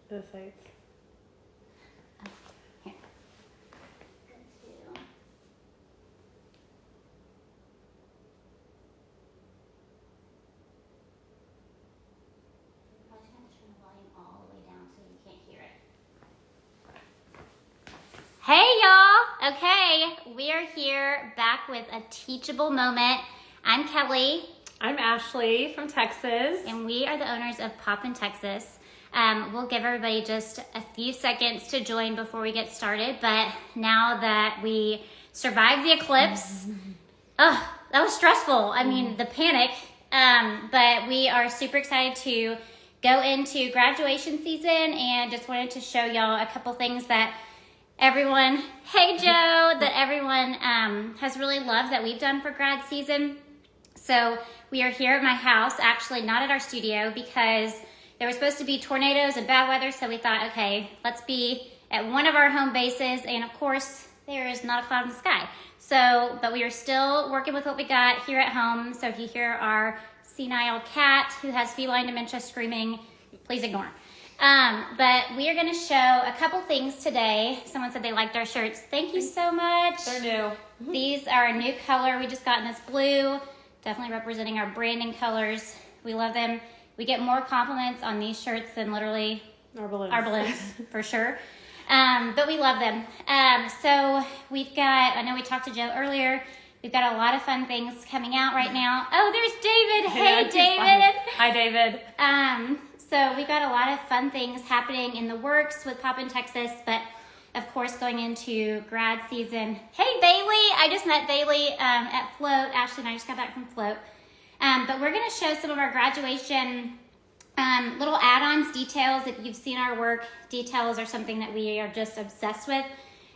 The sites. Here. Probably have to turn the volume all the way down so you can't hear it. Hey y'all! Okay, we are here back with a teachable moment. I'm Kelly. I'm Ashley from Texas. And we are the owners of Poppin Texas. We'll give everybody just a few seconds to join before we get started. But now that we survived the eclipse, that was stressful. I mean, the panic. But we are super excited to go into graduation season and just wanted to show y'all a couple things that everyone, hey Joe, that everyone has really loved that we've done for grad season. So we are here at my house, actually not at our studio, because there were supposed to be tornadoes and bad weather. So we thought, okay, let's be at one of our home bases. And of course, there is not a cloud in the sky. So, but we are still working with what we got here at home. So if you hear our senile cat who has feline dementia screaming, please ignore. But we are going to show a couple things today. Someone said they liked our shirts. Thank you so much. They're new. These are a new color. We just got in this blue, definitely representing our branding colors. We love them. We get more compliments on these shirts than literally Our balloons for sure. But we love them. So we've got, I know we talked to Joe earlier, we've got a lot of fun things coming out right now. Oh, there's David. Hey, David. Hi, David. So we've got a lot of fun things happening in the works with Poppin Texas, but of course going into grad season. Hey, Bailey. I just met Bailey at Float. Ashley and I just got back from Float. But we're going to show some of our graduation little add-ons, details. If you've seen our work, details are something that we are just obsessed with.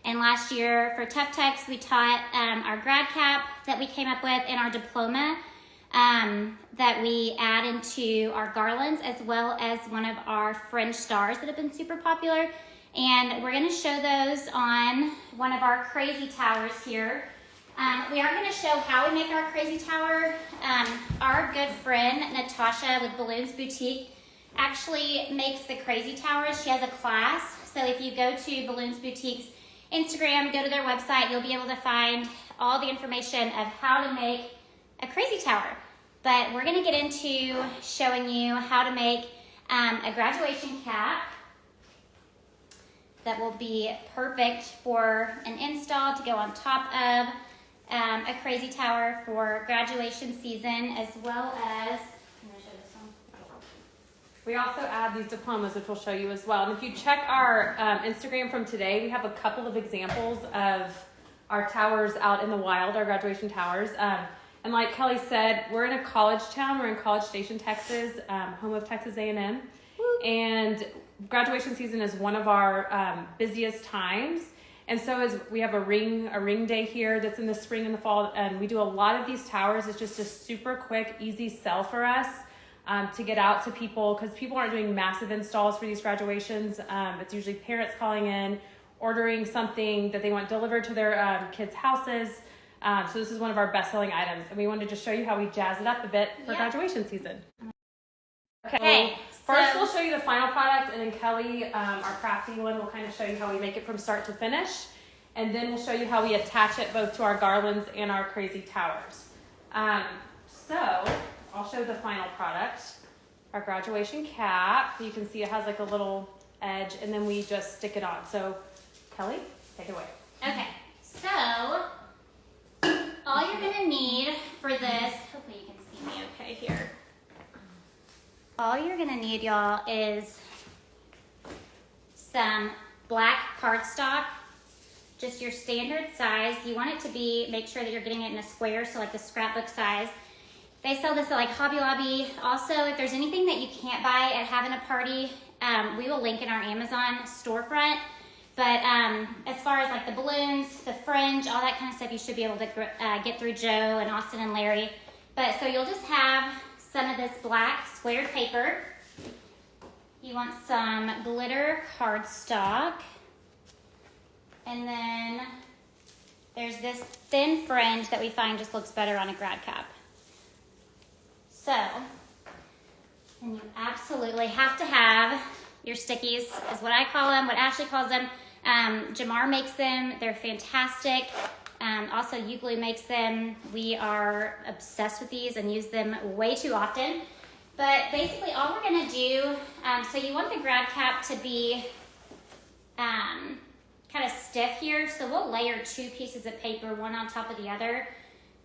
And last year for Tough Techs, we taught our grad cap that we came up with and our diploma that we add into our garlands, as well as one of our French stars that have been super popular. And we're going to show those on one of our crazy towers here. We are going to show how we make our crazy tower. Our good friend, Natasha with Balloons Boutique, actually makes the crazy towers. She has a class. So if you go to Balloons Boutique's Instagram, go to their website, you'll be able to find all the information of how to make a crazy tower. But we're going to get into showing you how to make a graduation cap that will be perfect for an install to go on top of a crazy tower for graduation season, as well as, I'm going to show this one. We also add these diplomas, which we'll show you as well. And if you check our Instagram from today, we have a couple of examples of our towers out in the wild, our graduation towers. And like Kelly said, we're in a college town. We're in College Station, Texas, home of Texas A&M. And graduation season is one of our busiest times. And so as we have a ring day here that's in the spring and the fall, and we do a lot of these towers. It's just a super quick, easy sell for us to get out to people, because people aren't doing massive installs for these graduations. It's usually parents calling in, ordering something that they want delivered to their kids' houses. So this is one of our best-selling items, and we wanted to show you how we jazz it up a bit for graduation season. Okay. First, we'll show you the final product, and then Kelly, our crafty one, will kind of show you how we make it from start to finish. And then we'll show you how we attach it both to our garlands and our crazy towers. So I'll show the final product. Our graduation cap. You can see it has like a little edge, and then we just stick it on. So Kelly, take it away. Okay, so all you're going to need for this, hopefully you can see me okay here. All you're gonna need, y'all, is some black cardstock, just your standard size. You want it to be, make sure that you're getting it in a square, so like the scrapbook size. They sell this at like Hobby Lobby. Also, if there's anything that you can't buy at having a party, we will link in our Amazon storefront. But as far as like the balloons, the fringe, all that kind of stuff, you should be able to get through Joe and Austin and Larry. But so you'll just have some of this black squared paper. You want some glitter cardstock. And then there's this thin fringe that we find just looks better on a grad cap. So, and you absolutely have to have your stickies is what I call them, what Ashley calls them. Jamar makes them. They're fantastic. Also, U-Glue makes them. We are obsessed with these and use them way too often. But basically all we're gonna do, so you want the grad cap to be kind of stiff here. So we'll layer 2 pieces of paper, one on top of the other,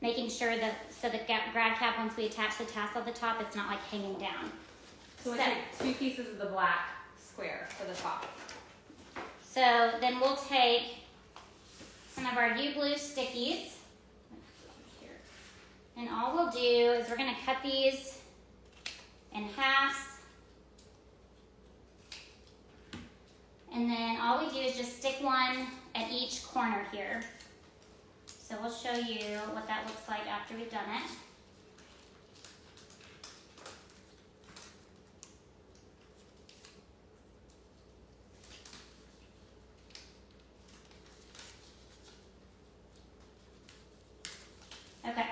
making sure that, so the grad cap, once we attach the tassel at the top, it's not like hanging down. So we'll take 2 pieces of the black square for the top. So then we'll take some of our U-Glue stickies. And all we'll do is we're gonna cut these in halves. And then all we do is just stick one at each corner here. So we'll show you what that looks like after we've done it. Okay,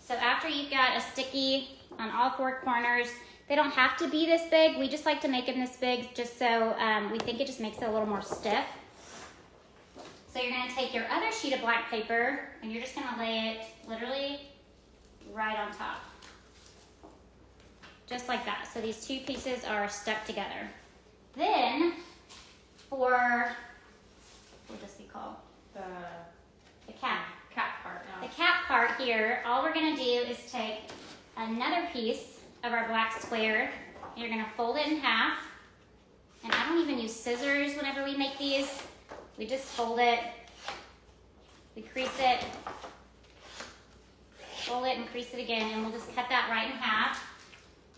so after you've got a sticky on all 4 corners, they don't have to be this big. We just like to make them this big just so we think it just makes it a little more stiff. So you're gonna take your other sheet of black paper and you're just gonna lay it literally right on top. Just like that. So these 2 pieces are stuck together. Then for, what would this be called? The cap. Cap part, yeah. The cap part here, all we're gonna do is take another piece of our black square. You're gonna fold it in half. And I don't even use scissors whenever we make these. We just fold it, we crease it, fold it and crease it again, and we'll just cut that right in half.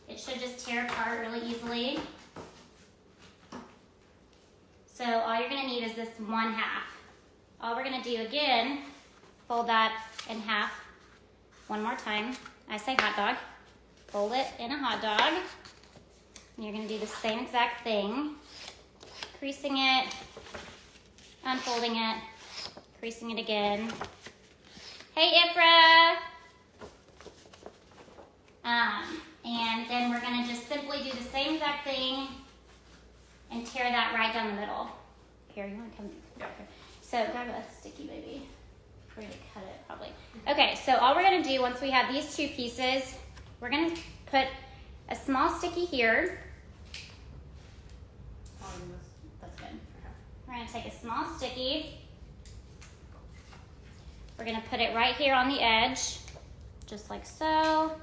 It should just tear apart really easily. So all you're gonna need is this 1/2. All we're gonna do again, fold that in half one more time. I say hot dog. Fold it in a hot dog. And you're gonna do the same exact thing. Creasing it, unfolding it, creasing it again. Hey, Ifra! And then we're gonna just simply do the same exact thing and tear that right down the middle. Here, you wanna come? Yeah. So grab a sticky baby. We're gonna cut it probably. Okay, so all we're gonna do once we have these 2 pieces, we're gonna put a small sticky here. That's good. We're gonna take a small sticky. We're gonna put it right here on the edge, just like so.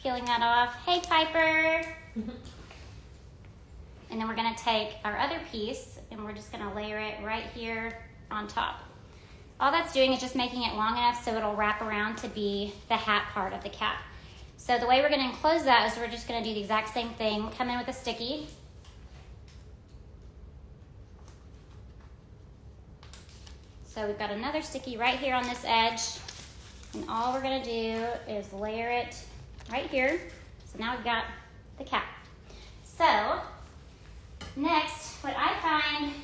Peeling that off. Hey, Piper. And then we're gonna take our other piece and we're just gonna layer it right here on top. All that's doing is just making it long enough so it'll wrap around to be the hat part of the cap. So the way we're gonna enclose that is we're just gonna do the exact same thing. Come in with a sticky. So we've got another sticky right here on this edge. And all we're gonna do is layer it right here. So now we've got the cap. So next, what I find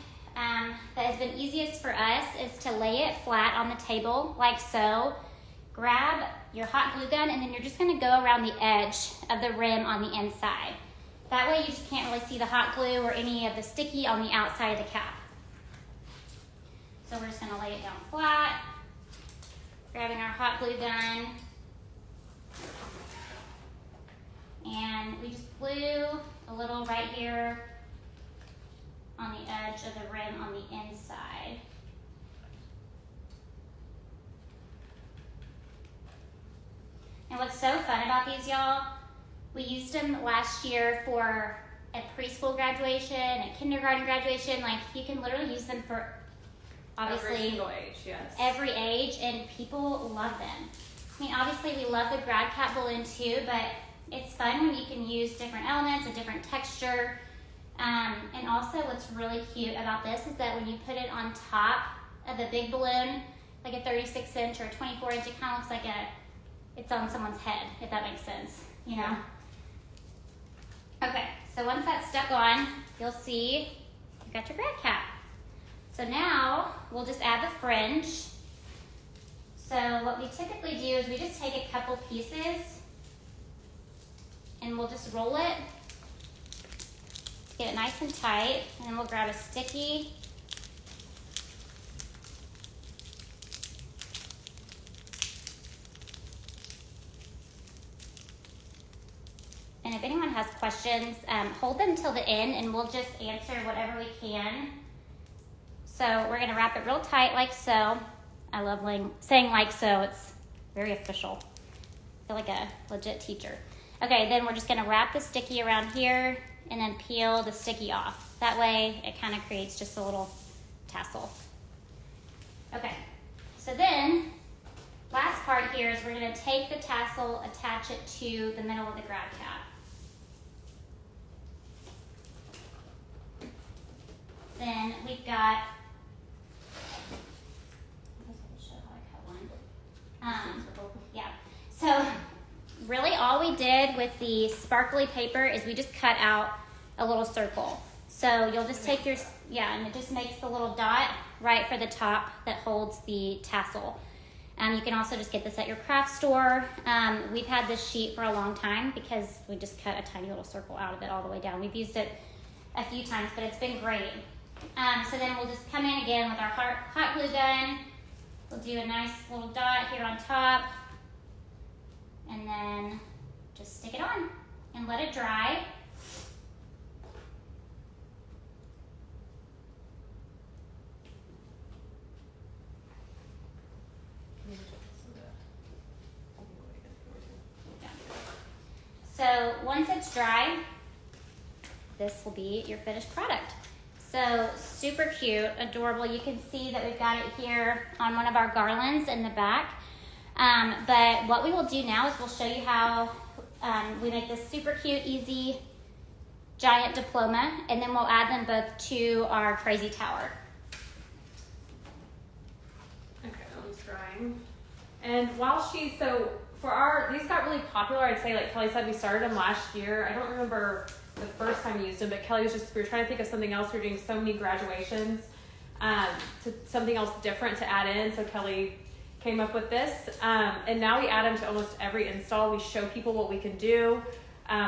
that has been easiest for us is to lay it flat on the table like so. Grab your hot glue gun and then you're just gonna go around the edge of the rim on the inside. That way you just can't really see the hot glue or any of the sticky on the outside of the cap. So we're just gonna lay it down flat, grabbing our hot glue gun, and we just glue a little right here on the edge of the rim on the inside. And what's so fun about these, y'all, we used them last year for a preschool graduation, a kindergarten graduation. Like, you can literally use them for obviously every single age, yes. Every age, and people love them. I mean, obviously we love the grad cap balloon too, but it's fun when you can use different elements, a different texture. And also what's really cute about this is that when you put it on top of the big balloon, like a 36 inch or a 24 inch, it kind of looks like it's on someone's head, if that makes sense, you know? Okay, so once that's stuck on, you'll see you've got your grad cap. So now we'll just add the fringe. So what we typically do is we just take a couple pieces and we'll just roll it Just get it nice and tight, and then we'll grab a sticky. And if anyone has questions, hold them till the end and we'll just answer whatever we can. So we're gonna wrap it real tight like so. I love saying like so, it's very official. I feel like a legit teacher. Okay, then we're just gonna wrap the sticky around here and then peel the sticky off. That way it kind of creates just a little tassel. Okay, so then last part here is we're gonna take the tassel, attach it to the middle of the grab cap. Then we've got, I guess I can show how I cut one. Yeah, so really all we did with the sparkly paper is we just cut out a little circle. So you'll just take your, and it just makes the little dot right for the top that holds the tassel. You can also just get this at your craft store. We've had this sheet for a long time because we just cut a tiny little circle out of it all the way down. We've used it a few times, but it's been great. So then we'll just come in again with our hot glue gun. We'll do a nice little dot here on top. And then just stick it on and let it dry. So once it's dry, this will be your finished product. So super cute, adorable. You can see that we've got it here on one of our garlands in the back. But what we will do now is we'll show you how we make this super cute, easy, giant diploma, and then we'll add them both to our crazy tower. Okay, that one's drying. And while these got really popular, I'd say, like Kelly said, we started them last year. I don't remember the first time we used them, but Kelly was we were trying to think of something else. We were doing so many graduations, to something else different to add in. So Kelly came up with this, and now we add them to almost every install. We show people what we can do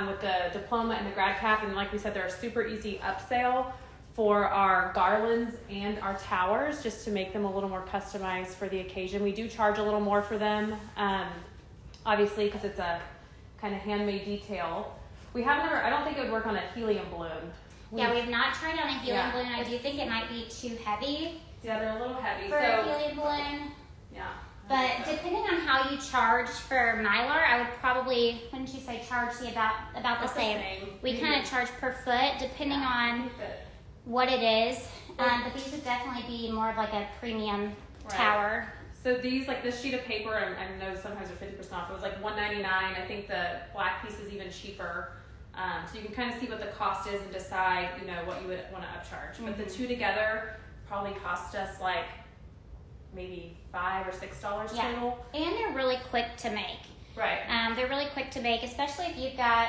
with the diploma and the grad cap, and like we said, they're a super easy upsell for our garlands and our towers, just to make them a little more customized for the occasion. We do charge a little more for them, obviously, because it's a kind of handmade detail. I don't think it would work on a helium balloon. We've not tried on a helium balloon. I do think it might be too heavy. Yeah, they're a little heavy. For a helium balloon. Yeah. But depending on how you charge for Mylar, I would probably, wouldn't you say, charge about the same? We kind of charge per foot, depending on what it is. But these would definitely be more of like a premium tower. So these, like this sheet of paper, I know sometimes they're 50% off. It was like $1.99. I think the black piece is even cheaper. So you can kind of see what the cost is and decide, what you would want to upcharge. Mm-hmm. But the two together probably cost us like maybe $5 or $6 total. And they're really quick to make. Right. They're really quick to make, especially if you've got,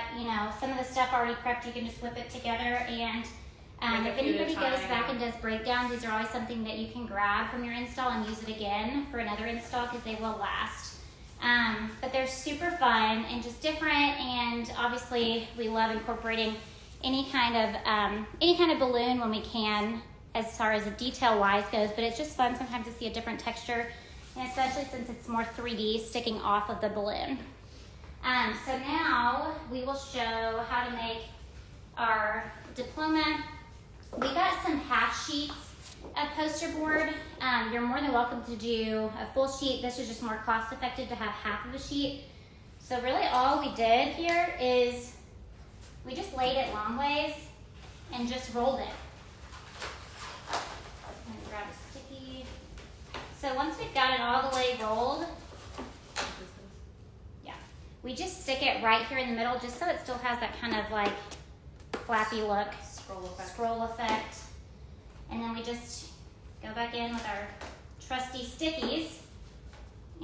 some of the stuff already prepped. You can just whip it together, and if anybody goes back and does breakdowns, these are always something that you can grab from your install and use it again for another install, because they will last. But they're super fun and just different, and obviously we love incorporating any kind of balloon when we can, as far as the detail wise goes. But it's just fun sometimes to see a different texture, and especially since it's more 3D sticking off of the balloon. So now we will show how to make our diploma. We got some half sheets of poster board. You're more than welcome to do a full sheet. This is just more cost effective to have half of a sheet. So really all we did here is we just laid it long ways and just rolled it. I'm gonna grab a sticky. So once we've got it all the way rolled, we just stick it right here in the middle, just so it still has that kind of like flappy look, scroll effect. And then we just go back in with our trusty stickies,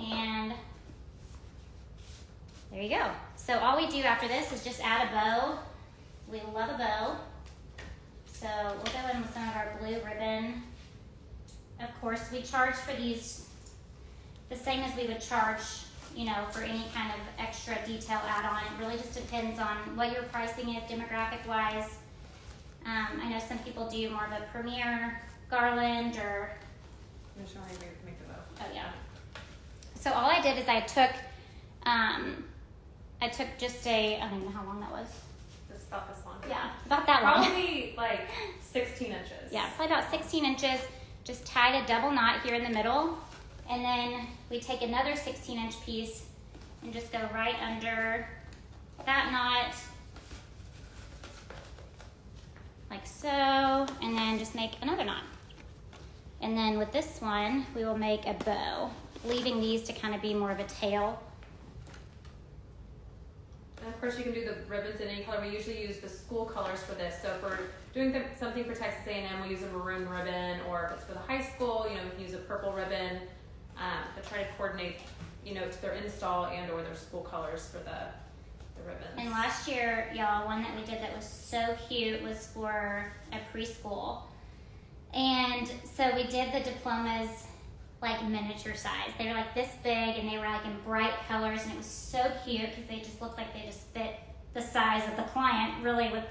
and there you go. So all we do after this is just add a bow. We love a bow. So we'll go in with some of our blue ribbon. Of course, we charge for these the same as we would charge, for any kind of extra detail add-on. It really just depends on what your pricing is demographic-wise. I know some people do more of a premier garland or, I'm just showing you how to make the bow. oh yeah. So all I did is I took just I don't even know how long that was. It's about this long. Yeah, about that long. Probably like 16 inches. Yeah, probably about 16 inches. Just tied a double knot here in the middle. And then we take another 16-inch piece and just go right under that knot, like so, and then just make another knot. And then with this one, we will make a bow, leaving these to kind of be more of a tail. And of course, you can do the ribbons in any color. We usually use the school colors for this. So if we're doing something for Texas A&M, we use a maroon ribbon, or if it's for the high school, we can use a purple ribbon. But try to coordinate, to their install and or their school colors for the ribbons. And last year, y'all, one that we did that was so cute was for a preschool. And so we did the diplomas like miniature size. They were like this big and they were like in bright colors, and it was so cute because they just looked like they just fit the size of the client, really, with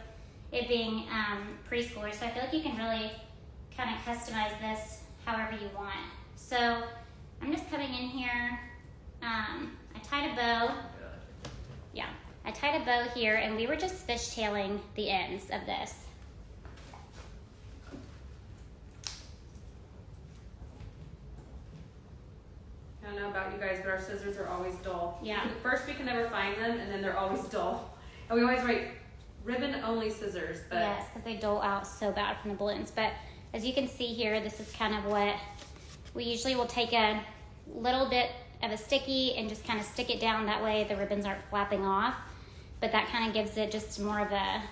it being preschoolers. So I feel like you can really kind of customize this however you want. So I'm just coming in here. I tied a bow. Yeah, I tied a bow here, and we were just fishtailing the ends of this. I don't know about you guys, but our scissors are always dull. Yeah. First, we can never find them, and then they're always dull. And we always write ribbon-only scissors. But yes, because they dole out so bad from the balloons. But as you can see here, this is kind of what we usually will take a little bit of a sticky and just kind of stick it down. That way the ribbons aren't flapping off. But that kind of gives it just more of a,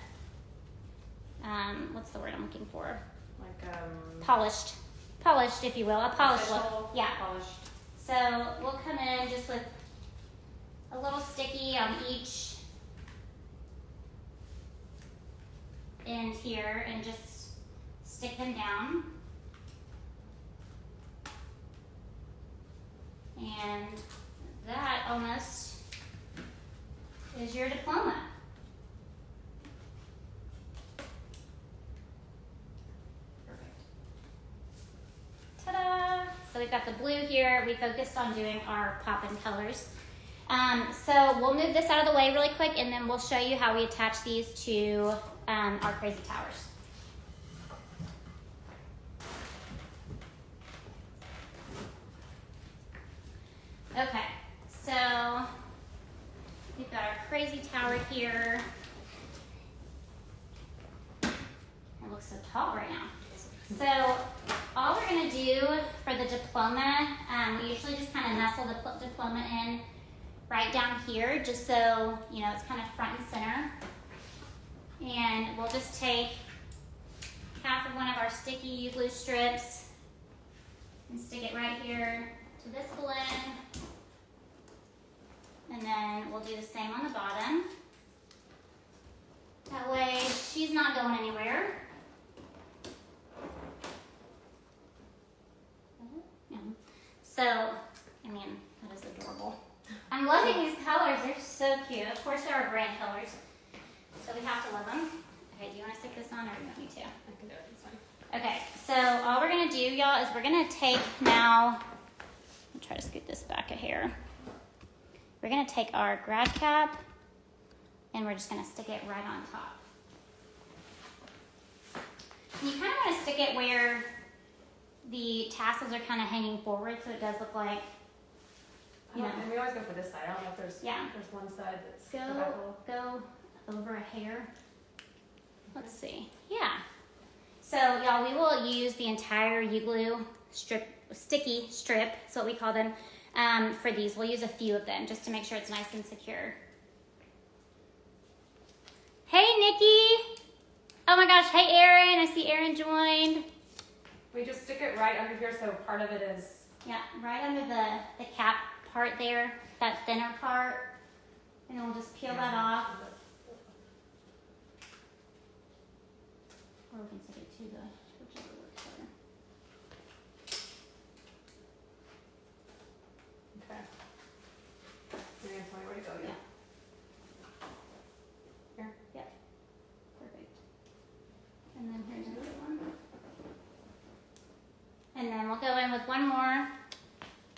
what's the word I'm looking for? like Polished, if you will, a polished look. Yeah. Polished. So we'll come in just with a little sticky on each end here and just stick them down. And that almost is your diploma. Perfect. Ta-da! So we've got the blue here. We focused on doing our Poppin colors. So we'll move this out of the way really quick, and then we'll show you how we attach these to our crazy towers. Okay, so we've got our crazy tower here. It looks so tall right now. So all we're gonna do for the diploma, we usually just kind of nestle the diploma in right down here, just so it's kind of front and center. And we'll just take half of one of our sticky glue strips and stick it right here to this balloon. And then we'll do the same on the bottom. That way she's not going anywhere. So, that is adorable. I'm loving these colors. They're so cute. Of course, there are brand colors, so we have to love them. Okay, do you want to stick this on, or do you want me to? I can do it. It's fine. Okay, so all we're going to do, y'all, is we're going to take now, I'll try to scoot this back a hair. We're going to take our grad cap, and we're just going to stick it right on top. And you kind of want to stick it where the tassels are kind of hanging forward, so it does look like, And we always go for this side. I don't know if there's there's one side that's go over a hair. Let's see. Yeah. So y'all, we will use the entire U-glue sticky strip, that's what we call them, for these. We'll use a few of them just to make sure it's nice and secure. Hey, Nikki. Oh my gosh. Hey, Erin. I see Erin joined. We just stick it right under here, so part of it is. Yeah, right under the cap part there, that thinner part, and then we'll just peel that off. Or we can stick it to whichever works better. Okay. You're gonna tell me where to go, yeah? Here? Yep. Perfect. And one more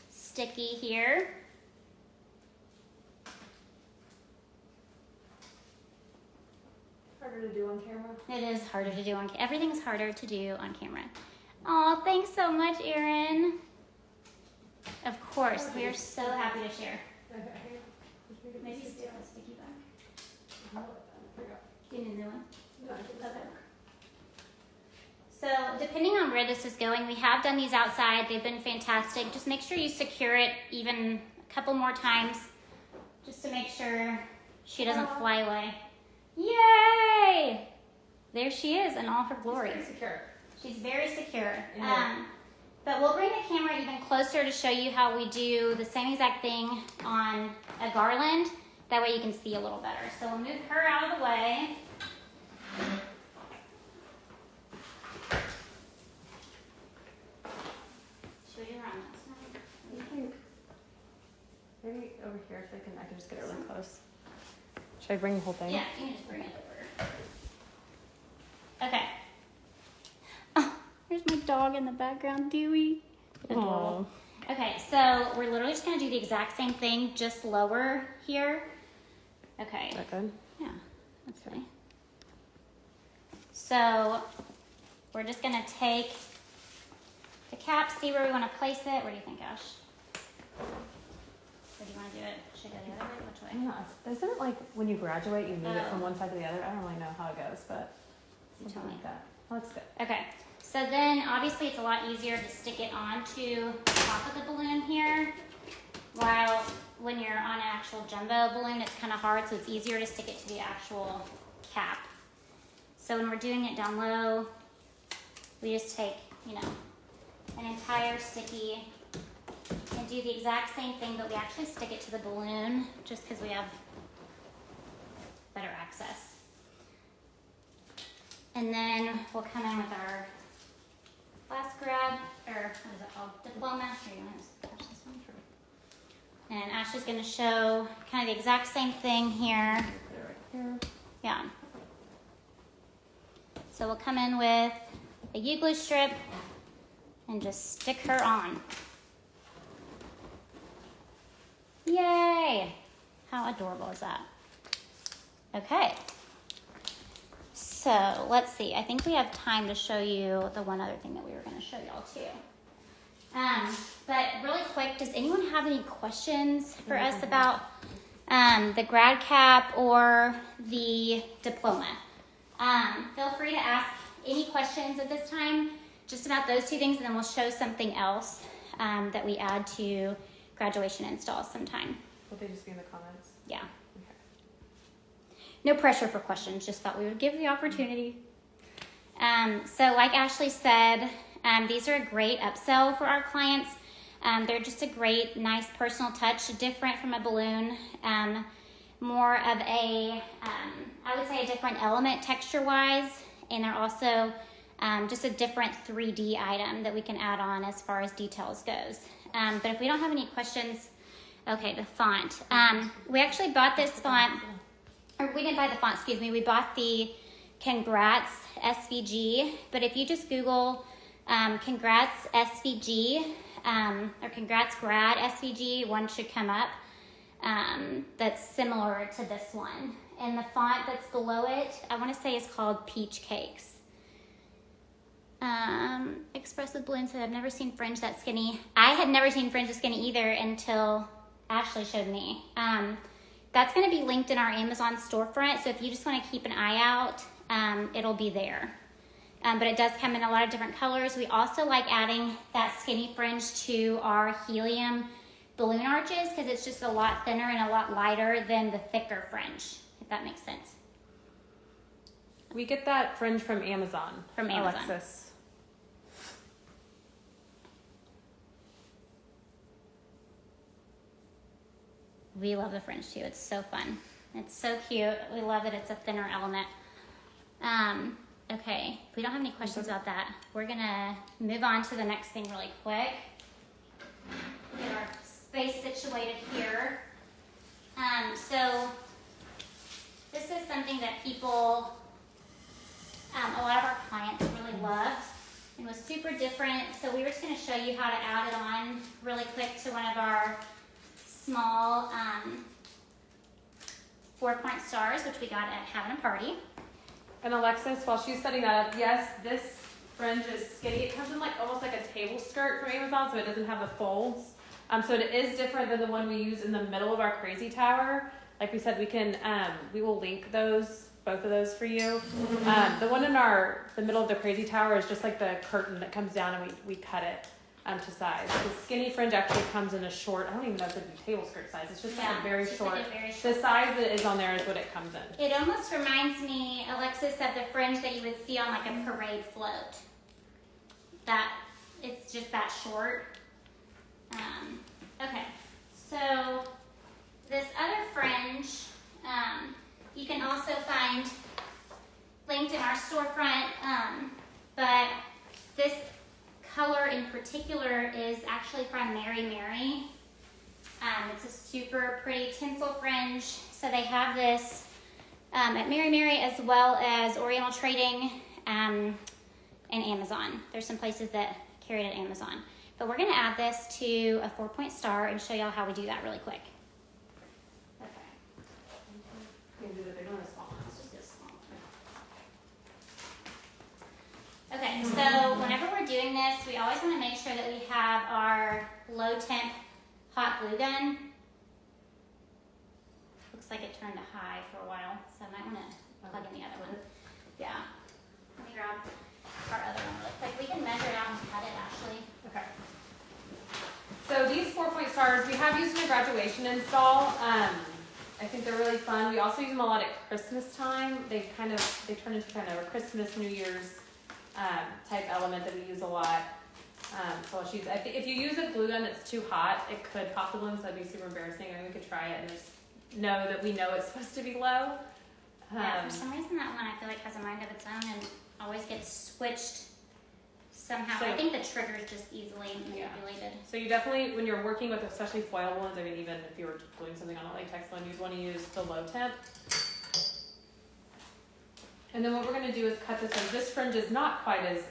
sticky here. Harder to do on camera. It is harder to do on camera. Everything's harder to do on camera. Oh, thanks so much, Erin. Of course, we are so happy to share. Okay. Maybe still a sticky back. You need a new one? Okay. So depending on where this is going, we have done these outside. They've been fantastic. Just make sure you secure it even a couple more times just to make sure she doesn't fly away. Yay! There she is in all her glory. She's very secure. She's very secure. Yeah. But we'll bring the camera even closer to show you how we do the same exact thing on a garland. That way you can see a little better. So we'll move her out of the way. Should we run this? Maybe over here so I can just get it really close. Should I bring the whole thing? Yeah, you can just bring it over. Okay. Oh, there's my dog in the background, Dewey. Adorable. Okay, so we're literally just gonna do the exact same thing, just lower here. Okay. Is that good? Yeah, that's fine. So we're just gonna take the cap, see where we wanna place it. Where do you think, Ash? Where do you wanna do it? Should I go the other way? Which way? Yeah. Isn't it like when you graduate, you move it from Oh. one side to the other? I don't really know how it goes, but You tell something me. like that. Oh, that's good. Okay, so then obviously it's a lot easier to stick it onto the top of the balloon here, while when you're on an actual jumbo balloon, it's kind of hard, so it's easier to stick it to the actual cap. So when we're doing it down low, we just take, you know, an entire sticky and do the exact same thing, but we actually stick it to the balloon just because we have better access. And then we'll come in with our last grab, or what is it called? Diploma. Here, you want to touch this one? And Ashley's going to show kind of the exact same thing here. Put it right here. Yeah. So we'll come in with a U-glue strip and just stick her on. Yay! How adorable is that? Okay. So let's see. I think we have time to show you the one other thing that we were going to show y'all too. But really quick, does anyone have any questions for us about the grad cap or the diploma? Feel free to ask any questions at this time just about those two things, and then we'll show something else that we add to graduation installs sometime. Will they just be in the comments? Yeah. Okay. No pressure for questions, just thought we would give the opportunity. So like Ashley said, these are a great upsell for our clients. They're just a great, nice personal touch, different from a balloon, more of a, I would say a different element texture-wise, and they're also just a different 3D item that we can add on as far as details goes. But if we don't have any questions, okay, the font. We actually bought this font, or we didn't buy the font, excuse me, we bought the Congrats SVG, but if you just Google Congrats SVG, or Congrats Grad SVG, one should come up that's similar to this one. And the font that's below it, I want to say is called Peach Cakes. Expressive Balloon said, I've never seen fringe that skinny. I had never seen fringe that skinny either until Ashley showed me. That's going to be linked in our Amazon storefront, so if you just want to keep an eye out, it'll be there. But it does come in a lot of different colors. We also like adding that skinny fringe to our helium balloon arches because it's just a lot thinner and a lot lighter than the thicker fringe, if that makes sense. We get that fringe from Amazon. From Amazon. Alexis. We love the fringe too. It's so fun. It's so cute. We love it. It's a thinner element. Okay, if we don't have any questions about that, we're gonna move on to the next thing really quick. Get our space situated here. So this is something that people, a lot of our clients really love. It was super different, so we were just going to show you how to add it on really quick to one of our small 4-point stars, which we got at having a party. And Alexis, while she's setting that up, yes, this fringe is skinny. It comes in like almost like a table skirt from Amazon, so it doesn't have the folds. So it is different than the one we use in the middle of our crazy tower. Like we said, we will link both of those for you. The one in the middle of the crazy tower is just like the curtain that comes down and we cut it to size. The skinny fringe actually comes in a short, I don't even know if it's a table skirt size. It's just like a very short. Like a very short. The size that is on there is what it comes in. It almost reminds me, Alexis, of the fringe that you would see on like a parade float. That it's just that short. Okay, so this other fringe, you can also find linked in our storefront, but this color in particular is actually from Mary Mary. It's a super pretty tinsel fringe. So they have this at Mary Mary as well as Oriental Trading and Amazon. There's some places that carry it at Amazon. But we're going to add this to a 4-point star and show y'all how we do that really quick. Okay. You can do the big one or the small one. Let's just do a small one. Okay, so whenever we're doing this, we always want to make sure that we have our low temp hot glue gun. Looks like it turned to high for a while, so I might want to plug in the other one. Yeah. Let me grab our other one really quick. We can measure it out and cut it, actually. Okay. So these 4-point stars, we have used in a graduation install. I think they're really fun. We also use them a lot at Christmas time. They turn into kind of a Christmas, New Year's type element that we use a lot. So if you use a glue gun that's too hot, it could pop the balloons. That'd be super embarrassing. I mean, we could try it and just know that we know it's supposed to be low. Yeah, for some reason that one I feel like has a mind of its own and always gets switched somehow. So, I think the trigger's just easily manipulated. So you definitely, when you're working with especially foil balloons, I mean, even if you were gluing something on a latex one, you'd want to use the low temp. And then what we're going to do is cut this one. This fringe is not quite as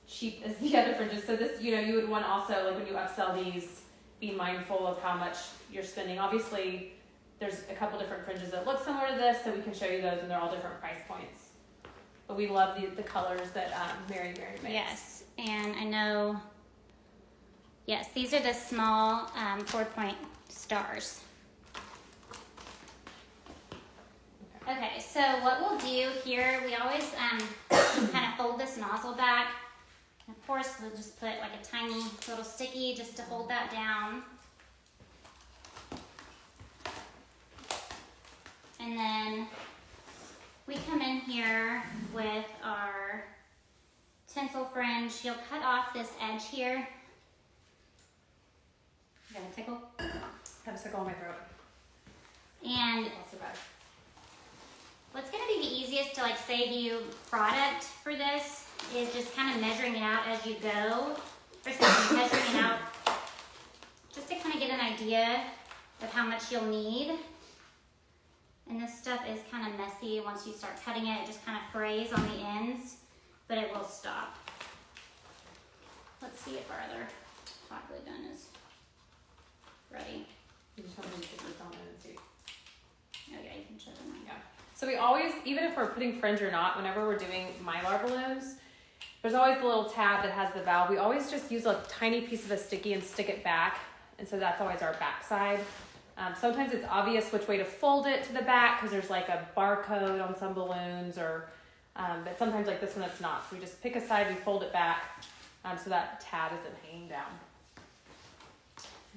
cheap as the other fringes. So this, you would want to also, like when you upsell these, be mindful of how much you're spending. Obviously, there's a couple different fringes that look similar to this, so we can show you those, and they're all different price points. But we love the colors that Mary Mary makes. Yes, and I know, yes, these are the small 4-point stars. Okay, so what we'll do here, we always just kind of fold this nozzle back. And of course, we'll just put like a tiny little sticky just to hold that down. And then we come in here with our tinsel fringe. You'll cut off this edge here. You got a tickle? I have a tickle in my throat. And Also bad. what's going to be the easiest to like save you product for this is just kind of measuring it out as you go. First, measuring it out just to kind of get an idea of how much you'll need. And this stuff is kind of messy. Once you start cutting it, it just kind of frays on the ends, but it will stop. Let's see if our other hot glue gun is ready. You just want to put this on and see. Oh yeah, you can show them. Yeah. So we always, even if we're putting fringe or not, whenever we're doing Mylar balloons, there's always the little tab that has the valve. We always just use a tiny piece of a sticky and stick it back. And so that's always our back side. Sometimes it's obvious which way to fold it to the back because there's like a barcode on some balloons, but sometimes like this one it's not. So we just pick a side, we fold it back so that tab isn't hanging down.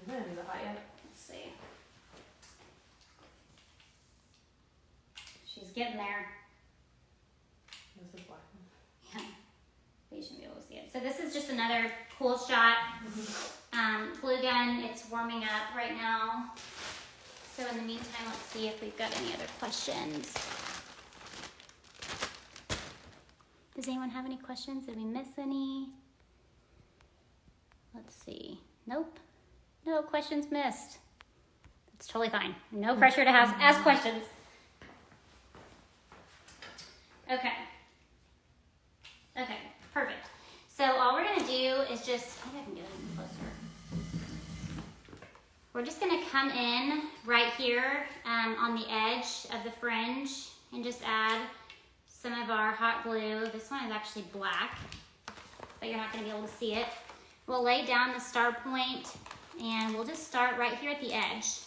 Is it hot yet? Let's see. She's getting there. This is black. Yeah, but you should be able to see it. So this is just another cool shot. Glue gun, it's warming up right now. So in the meantime, let's see if we've got any other questions. Does anyone have any questions? Did we miss any? Let's see. Nope. No questions missed. It's totally fine. No pressure to ask questions. Okay. Okay, perfect. do is just, maybe I can get it closer. We're just gonna come in right here on the edge of the fringe and just add some of our hot glue. This one is actually black, but you're not gonna be able to see it. We'll lay down the star point and we'll just start right here at the edge.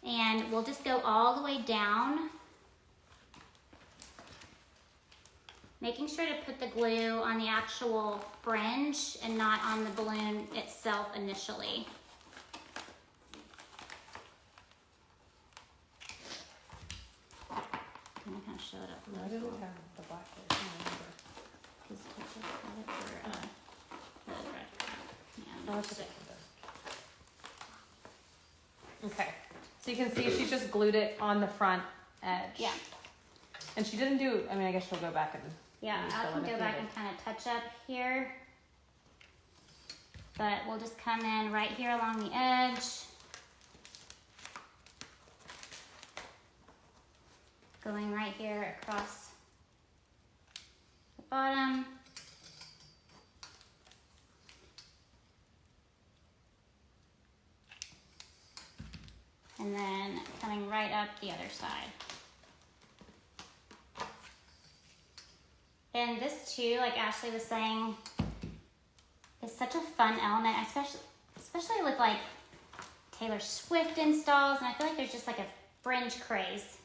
And we'll just go all the way down, making sure to put the glue on the actual fringe and not on the balloon itself initially. I'm gonna kind of show it up. No, I didn't have the black one. I don't remember. Oh, that's okay. Okay, so you can see she just glued it on the front edge. Yeah. And she didn't do, I mean, I guess she'll go back and Yeah, I can go back and kind of touch up here. But we'll just come in right here along the edge. Going right here across the bottom. And then coming right up the other side. And this too, like Ashley was saying, is such a fun element, especially with like Taylor Swift installs, and I feel like there's just like a fringe craze.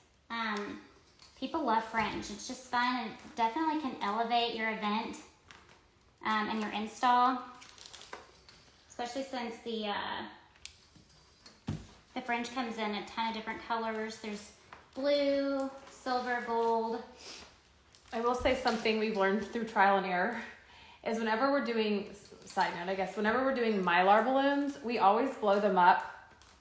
People love fringe. It's just fun and definitely can elevate your event and your install, especially since the fringe comes in a ton of different colors. There's blue, silver, gold. I will say something we've learned through trial and error is whenever we're doing, side note, I guess, whenever we're doing Mylar balloons, we always blow them up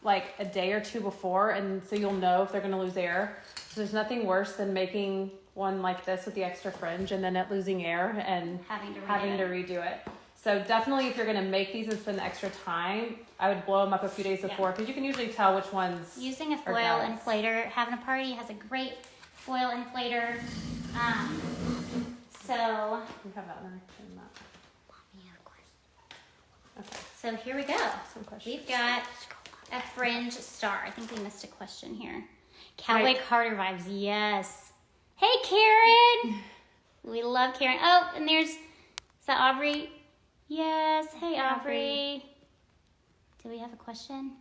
like a day or two before, and so you'll know if they're going to lose air. So there's nothing worse than making one like this with the extra fringe and then it losing air and having to redo it. So definitely if you're going to make these and spend the extra time, I would blow them up a few days before because you can usually tell which ones. Using a foil inflator, having a party has a great foil inflator. So we have that one. Okay. So here we go. Some questions. We've got a fringe star. I think we missed a question here. Cowboy Right. Carter vibes, yes. Hey, Karen. We love Karen. Oh, and is that Aubrey? Yes. Hey, Aubrey. Do we have a question?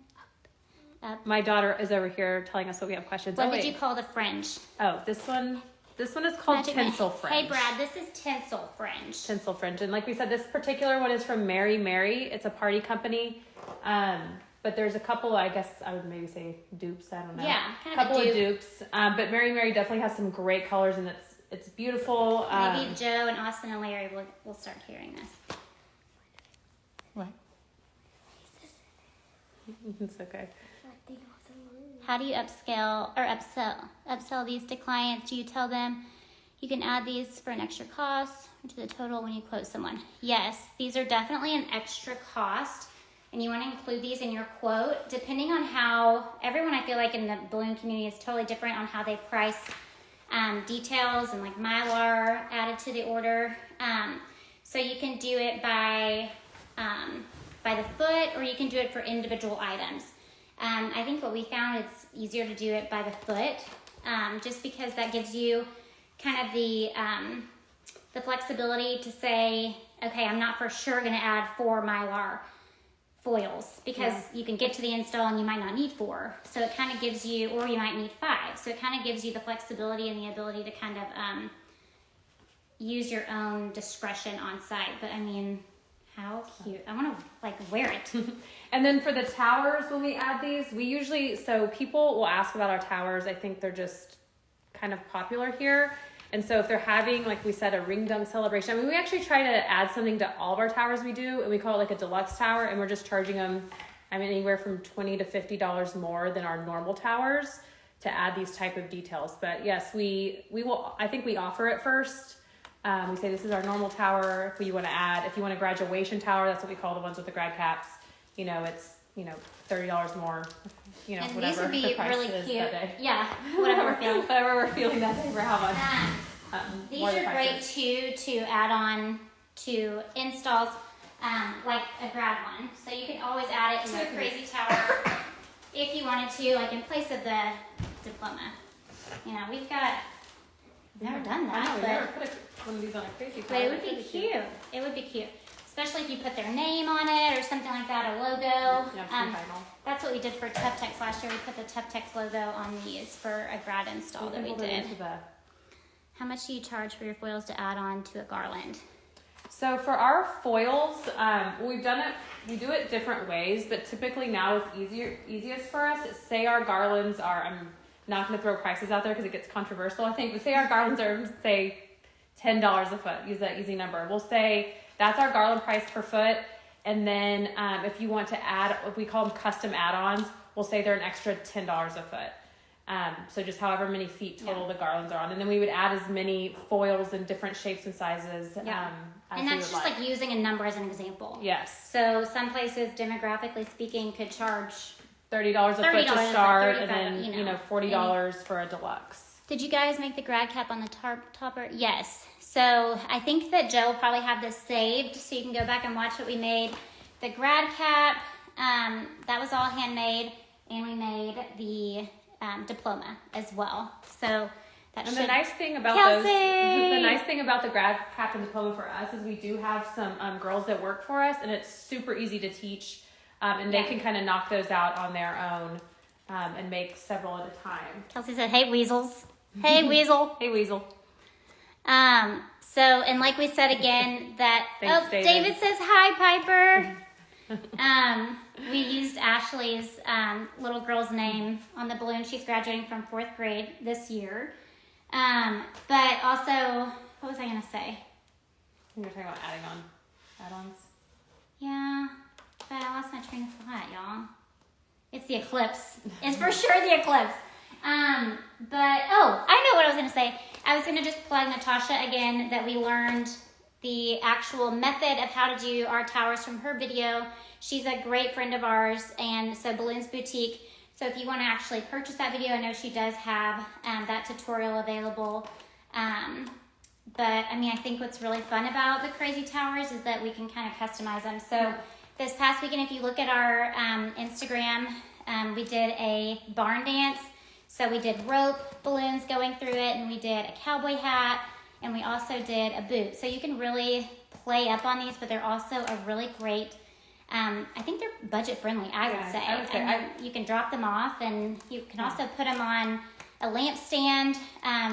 Up. My daughter is over here telling us what we have questions. What did you call the fringe? Oh, this one is called Magic tinsel Man. fringe. Hey, Brad, this is tinsel fringe. Tinsel fringe. And like we said, this particular one is from Mary Mary. It's a party company. But there's a couple, I guess I would maybe say dupes. I don't know. Yeah, kind a of couple a dupe. of dupes. But Mary Mary definitely has some great colors and it's beautiful. Maybe Joe and Austin and Larry will start hearing this. What? It's okay. How do you upsell these to clients? Do you tell them you can add these for an extra cost to the total when you quote someone? Yes, these are definitely an extra cost, and you want to include these in your quote. Depending on how everyone, I feel like in the balloon community is totally different on how they price details and like Mylar added to the order. So you can do it by the foot, or you can do it for individual items. I think what we found it's easier to do it by the foot, just because that gives you kind of the flexibility to say, okay, I'm not for sure going to add 4 Mylar foils because you can get to the install and you might not need 4. So it kind of gives you, or you might need 5. So it kind of gives you the flexibility and the ability to kind of use your own discretion on site. But I mean, how cute. I want to like wear it. And then for the towers, when we add these, we usually, so people will ask about our towers. I think they're just kind of popular here. And so if they're having, like we said, a ring dunk celebration, I mean, we actually try to add something to all of our towers we do, and we call it like a deluxe tower, and we're just charging them, I mean, anywhere from $20 to $50 more than our normal towers to add these type of details. But yes, we will, I think we offer it first. We say this is our normal tower. If you want to add, if you want a graduation tower, that's what we call the ones with the grad caps. You know, it's, you know, $30 more, you know, And whatever these would be the price really is cute. that day. Yeah, whatever we're feeling. Whatever we're feeling that day for how much. These more the are great prices. too to add on to installs. like a grad one. So you can always add it to a crazy tower if you wanted to, like in place of the diploma. You know, we've never done that, I know, we never put one of these on a crazy tower. but it would be cute. It would be cute. Especially if you put their name on it or something like that, a logo. Yeah, That's what we did for Tough Tex last year. We put the Tough Tex logo on these for a grad install that we did. How much do you charge for your foils to add on to a garland? So for our foils, we do it different ways, but typically now it's easiest for us. Say our garlands are, I'm not going to throw prices out there because it gets controversial, I think, but say our garlands are, say, $10 a foot. Use that easy number. We'll say that's our garland price per foot. And then if you want to add, if we call them custom add-ons, we'll say they're an extra $10 a foot. So just however many feet total the garlands are on. And then we would add as many foils in different shapes and sizes. As and that's just like using a number as an example. Yes. So some places, demographically speaking, could charge $30 a foot to start, and then $40 for a deluxe. Did you guys make the grad cap on the topper? Yes. So I think that Joe will probably have this saved, so you can go back and watch what we made. The grad cap, that was all handmade, and we made the diploma as well. So that the nice thing about the nice thing about the grad cap and diploma for us is we do have some girls that work for us, and it's super easy to teach, and they can kind of knock those out on their own and make several at a time. Kelsey said, "Hey weasels, hey weasel, hey weasel." So, and like we said again, that Thanks, David says hi, Piper. We used Ashley's little girl's name on the balloon. She's graduating from 4th grade this year. But also, what was I gonna say? You were talking about adding on add-ons. Yeah, but I lost my train of thought, y'all. It's the eclipse. It's for sure the eclipse. But I know what I was gonna say. I was gonna just plug Natasha again, that we learned the actual method of how to do our towers from her video. She's a great friend of ours, and so Balloons Boutique. So if you want to actually purchase that video, I know she does have that tutorial available. But I mean, I think what's really fun about the crazy towers is that we can kind of customize them. So this past weekend, if you look at our Instagram, we did a barn dance. So we did rope balloons going through it, and we did a cowboy hat, and we also did a boot. So you can really play up on these, but they're also a really great, I think they're budget friendly, I would say. You can drop them off, and you can also put them on a lamp stand,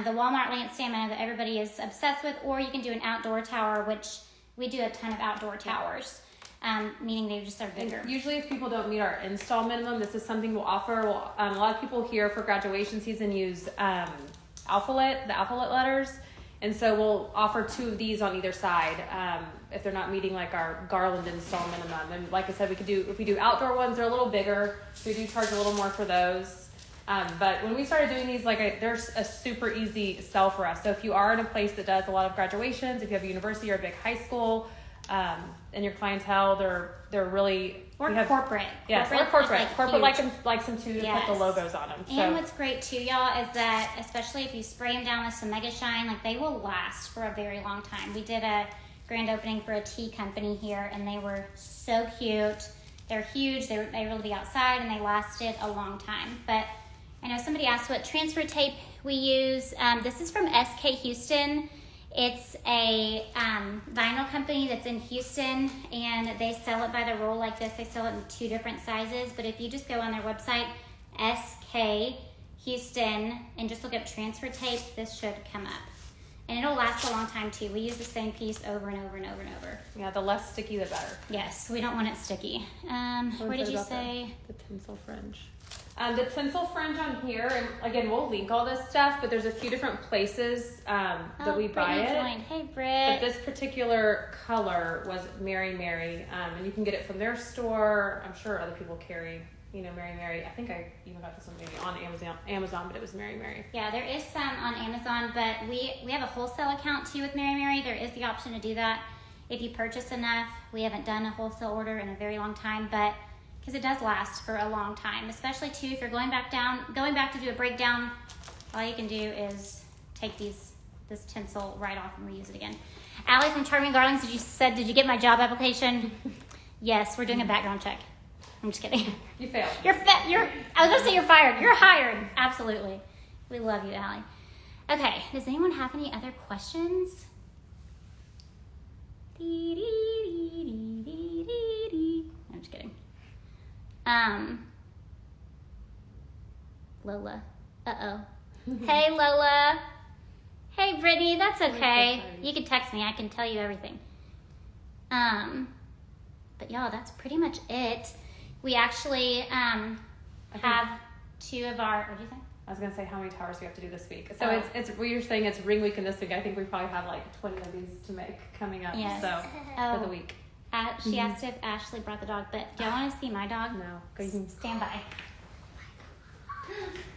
the Walmart lamp stand I know that everybody is obsessed with, or you can do an outdoor tower, which we do a ton of outdoor towers. Meaning they just are bigger. And usually if people don't meet our install minimum, this is something we'll offer. A lot of people here for graduation season use the alphabet letters. And so we'll offer 2 of these on either side if they're not meeting like our garland install minimum. And like I said, if we do outdoor ones, they're a little bigger. So we do charge a little more for those. But when we started doing these, there's a super easy sell for us. So if you are in a place that does a lot of graduations, if you have a university or a big high school, and your clientele, they're really corporate. Yes, or corporate. Corporate likes them too, to put the logos on them. And what's great too, y'all, is that especially if you spray them down with some Mega Shine, they will last for a very long time. We did a grand opening for a tea company here, and they were so cute. They're huge. They were able to be outside, and they lasted a long time. But I know somebody asked what transfer tape we use. This is from SK Houston. It's a vinyl company that's in Houston, and they sell it by the roll like this. They sell it in 2 different sizes, but if you just go on their website, SK Houston, and just look up transfer tape, this should come up. And it'll last a long time too. We use the same piece over and over and over and over. Yeah, the less sticky, the better. Yes, we don't want it sticky. Where did you say? The tinsel fringe. The tinsel fringe on here, and again, we'll link all this stuff, but there's a few different places that we buy it. Joined. Hey, Britt. But this particular color was Mary Mary, and you can get it from their store. I'm sure other people carry, Mary Mary. I think I even got this one maybe on Amazon, but it was Mary Mary. Yeah, there is some on Amazon, but we have a wholesale account too with Mary Mary. There is the option to do that if you purchase enough. We haven't done a wholesale order in a very long time, but because it does last for a long time, especially too if you're going back to do a breakdown, all you can do is take these this tinsel right off and reuse it again. Allie from Charming Garlands, did you get my job application? Yes, we're doing a background check. I'm just kidding. You failed. I was going to say you're fired. You're hired. Absolutely. We love you, Allie. Okay, does anyone have any other questions? I'm just kidding. Lola. Uh-oh. Hey, Lola. Hey, Brittany. That's okay. You can text me. I can tell you everything. But y'all, that's pretty much it. We actually have two of our, what do you think? I was going to say how many towers we have to do this week. So it's we were saying it's ring week and this week. I think we probably have like 20 of these to make coming up. Yes. So for the week. She asked if Ashley brought the dog, but do y'all want to see my dog? No. Go, you can stand by.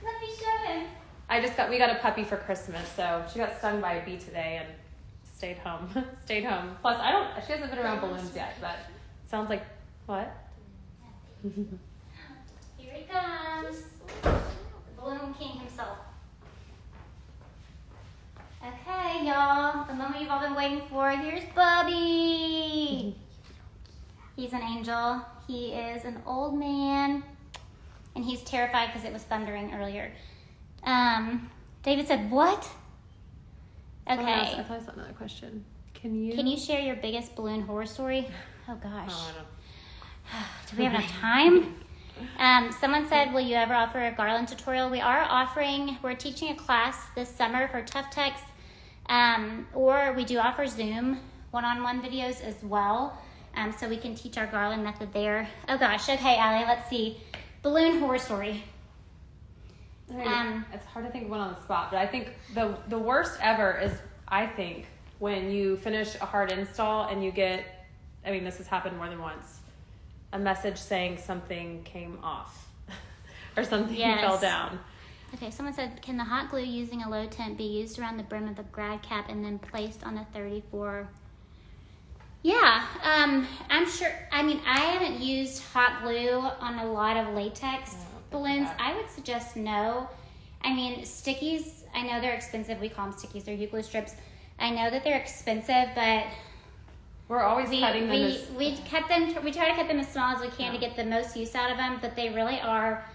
Let me show him. We got a puppy for Christmas, so she got stung by a bee today and stayed home. Plus, she hasn't been around balloons yet, but sounds like, what? Here he comes. The balloon king himself. Okay, y'all. The moment you've all been waiting for. Here's Bubby. He's an angel. He is an old man. And he's terrified because it was thundering earlier. David said, what? Okay. I thought I saw another question. Can you share your biggest balloon horror story? Oh, gosh. Oh, I know. Do we have enough time? Someone said, will you ever offer a garland tutorial? We're teaching a class this summer for Tough Techs, or we do offer Zoom one-on-one videos as well, so we can teach our garland method there. Oh gosh, okay, Allie, let's see. Balloon horror story. It's hard to think of one on the spot, but I think the worst ever is, I think, when you finish a hard install and you get, this has happened more than once, a message saying something came off or something fell down. Okay, someone said, can the hot glue using a low temp be used around the brim of the grad cap and then placed on the 34? Yeah, I'm sure. I haven't used hot glue on a lot of latex balloons. I would suggest no. Stickies, I know they're expensive. We call them stickies. They're U-glue strips. I know that they're expensive, but we're always cutting them. We try to cut them as small as we can to get the most use out of them, but they really are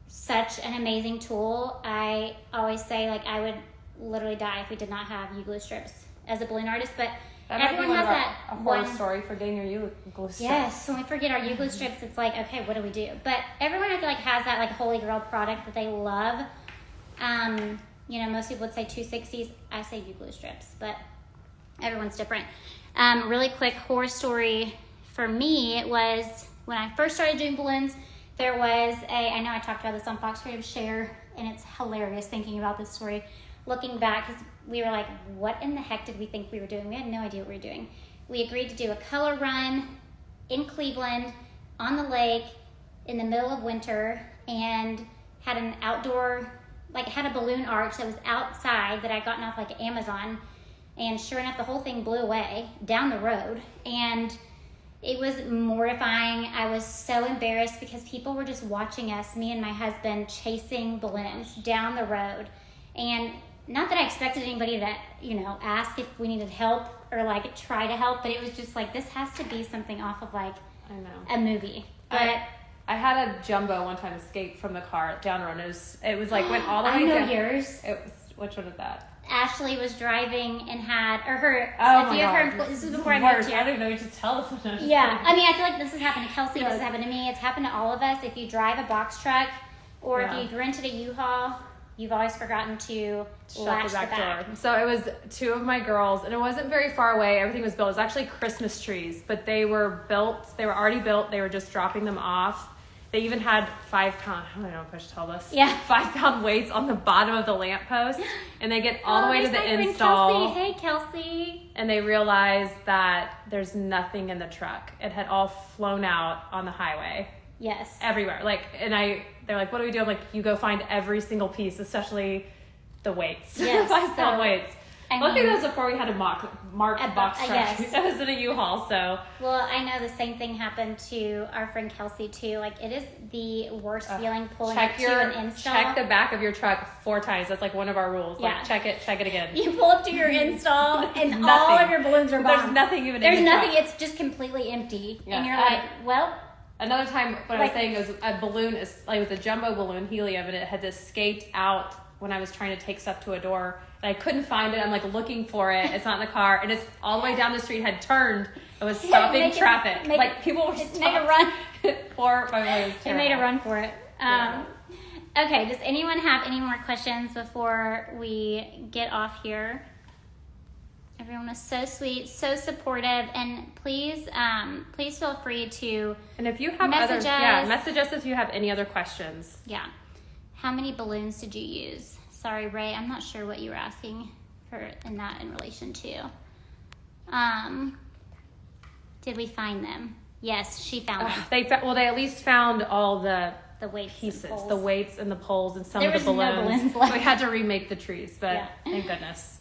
such an amazing tool. I always say, I would literally die if we did not have U-glue strips as a balloon artist, but everyone has that horror story for getting your U-glue strips. Yes, when we forget our U-glue strips, it's like, okay, what do we do? But everyone, I feel like, has that holy grail product that they love. Most people would say 260s. I say U-glue strips, but everyone's different. Really quick horror story for me was when I first started doing balloons. There was I know I talked about this on Fox Creative Share, and it's hilarious thinking about this story. Looking back, because we were like, what in the heck did we think we were doing? We had no idea what we were doing. We agreed to do a color run in Cleveland on the lake in the middle of winter, and had an outdoor, had a balloon arch that was outside that I'd gotten off Amazon. And sure enough, the whole thing blew away down the road. And it was mortifying. I was so embarrassed because people were just watching us, me and my husband, chasing balloons down the road. And not that I expected anybody to, ask if we needed help or try to help, but it was just this has to be something off of a movie. But I had a jumbo one time escape from the car down the road. It was went all the way down. I know yours. Which one is that? Ashley was driving and had, or her, oh my God. This is before I moved here. I don't even know what to tell us. Yeah, I feel like this has happened to Kelsey, this has happened to me, it's happened to all of us. If you drive a box truck, or if you've rented a U-Haul, you've always forgotten to latch the back door. So it was two of my girls, and it wasn't very far away. Everything was built. It was actually Christmas trees, but they were built. They were already built. They were just dropping them off. They even had 5 pound, I don't know if I should tell this. Yeah. 5 pound weights on the bottom of the lamppost, and they get all the way to the install. Kelsey. Hey, Kelsey. And they realized that there's nothing in the truck. It had all flown out on the highway. Yes. Everywhere. They're like, what do we do? I'm like, you go find every single piece, especially the weights. Yes. 5 pound weights. Luckily, that was before we had a marked box truck. yes. That was in a U-Haul, so. Well, I know the same thing happened to our friend Kelsey too. Like, it is the worst feeling pulling up to an install. Check the back of your truck 4 times. That's like one of our rules. Yeah. Like, check it again. You pull up to your install and all of your balloons are gone. There's nothing even There's in the nothing. truck. It's just completely empty. Yeah. And you're like, well. Another time, what I was saying was a balloon, it was a jumbo balloon, helium, and it had escaped out when I was trying to take stuff to a door. And I couldn't find it. I'm like looking for it. It's not in the car. And it's all the way down the street, had turned. It was stopping traffic. People were stopped. Made a run. For my balloons. It made a run for it. Okay, does anyone have any more questions before we get off here? Everyone was so sweet, so supportive, and please feel free to and if you have message us. Message us if you have any other questions. Yeah. How many balloons did you use? Sorry, Ray, I'm not sure what you were asking in relation to. Did we find them? Yes, she found them. They at least found all the weights pieces, and the weights and the poles and some there of the balloons. No balloons left. We had to remake the trees, but Yeah. thank goodness.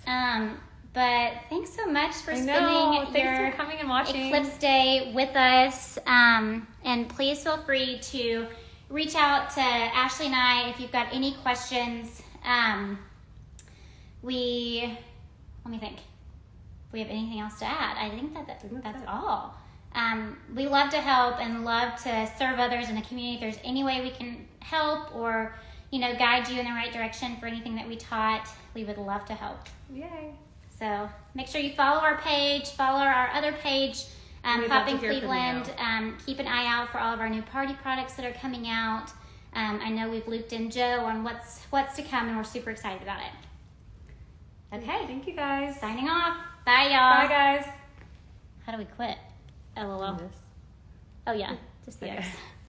But thanks so much for spending Thanks your for coming and watching Eclipse Day with us. And please feel free to reach out to Ashley and I if you've got any questions. Let me think. If we have anything else to add, I think that's all. We love to help and love to serve others in the community. If there's any way we can help or, guide you in the right direction for anything that we taught, we would love to help. Yay. So make sure you follow our page, follow our other page, Poppin Cleveland. Keep an eye out for all of our new party products that are coming out. I know we've looped in Joe on what's to come, and we're super excited about it. Okay. Thank you guys. Signing off. Bye, y'all. Bye, guys. How do we quit? LOL. Oh, yeah. Just the X.